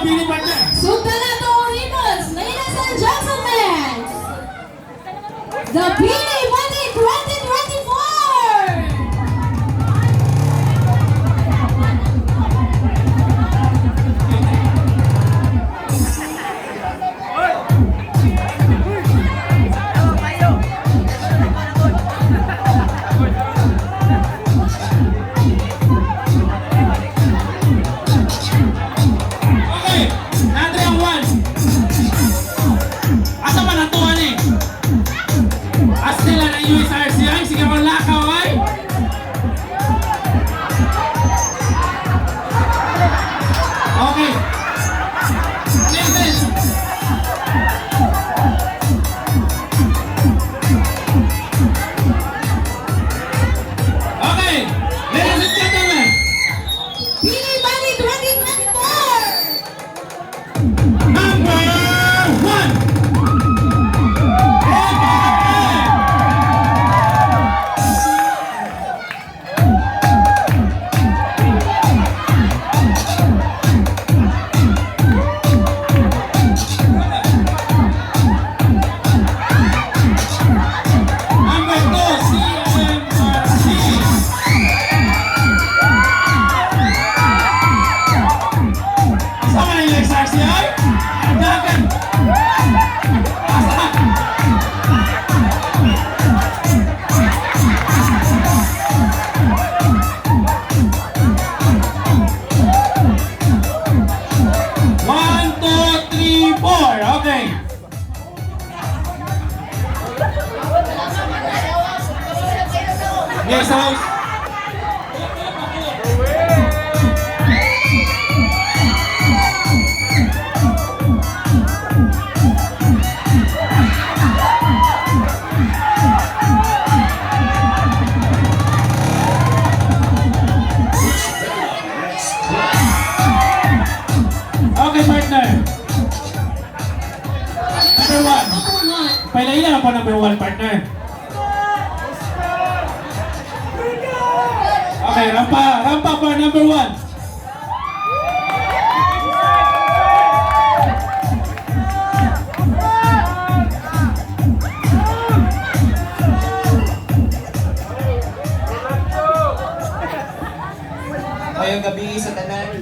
Pili partner. Sundan na ito, Ribbons, ladies and gentlemen! The Pili Money 2024! Okay, Andre ang 1. Asa man ang tuwan eh? As nila ng USRCI, sige mo lakaw ay. Okay. Next. Okay, ladies and gentlemen. Pili Money 2024! Number 1. Number 2, CMRC. Sama yung XRCI? Dagan. One, two, three, four. Okay. Yes, host. Okay, partner. Number 1. Pailaila na po number 1, partner. Okay, rampa for number 1. Ngayong gabi sa tanan.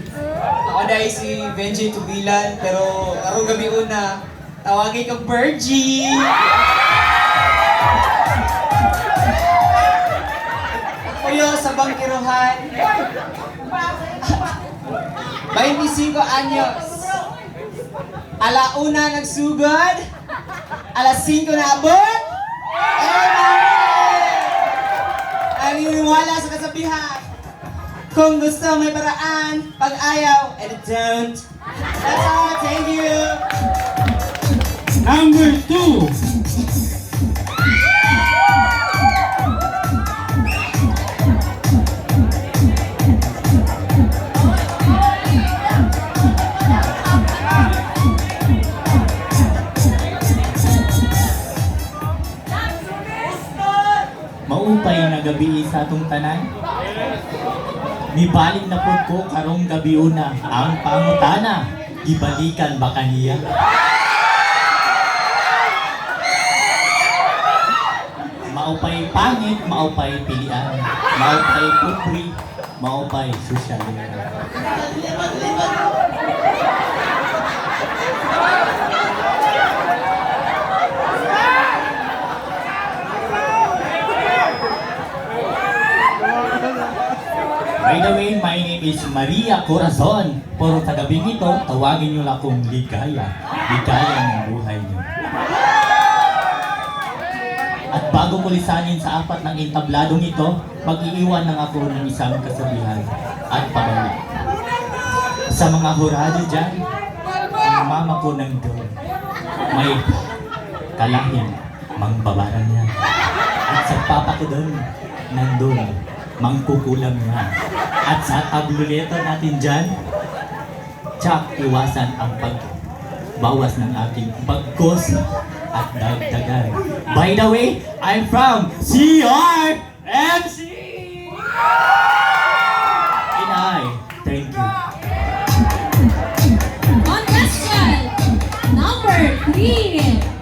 Ako dahil si Benji Tubilan, pero karong gabi una, tawagin kang Bergie! Kuya sa bangkiruhan. 25 anyos. Alauna nagsugod. Alas 5 na abot. Naniniwala sa kasabihan. Kung gusto may paraan, pag ayaw, don't. That's all, thank you. Number 2. Maupay na gabi sa atong tanan. Mibalik na pod ko karong gabi una ang pangutana. Gibalikan ba kaniya? Maupay pangit, maupay pilian. Maupay putri, maupay sosyal. By the way, my name is Maria Corazon. Pero sa gabing ito, tawagin niyo lang akong ligaya. Ligaya ng buhay niyo. At bago ko lisanin sa apat ng entabladong ito, mag-iiwan ng ako ng isang kasabihan at pabalik. Sa mga hurado dyan, ang mama ko nandun. May kalahin, mangbabaran niya. At sa papa ko doon, nandun, mangkukulam niya. At sa tabluleto natin dyan, tsak, iwasan ang pagbawas ng aking bagkos at dagdagan. By the way, I'm from CRMC! And I thank you. 3,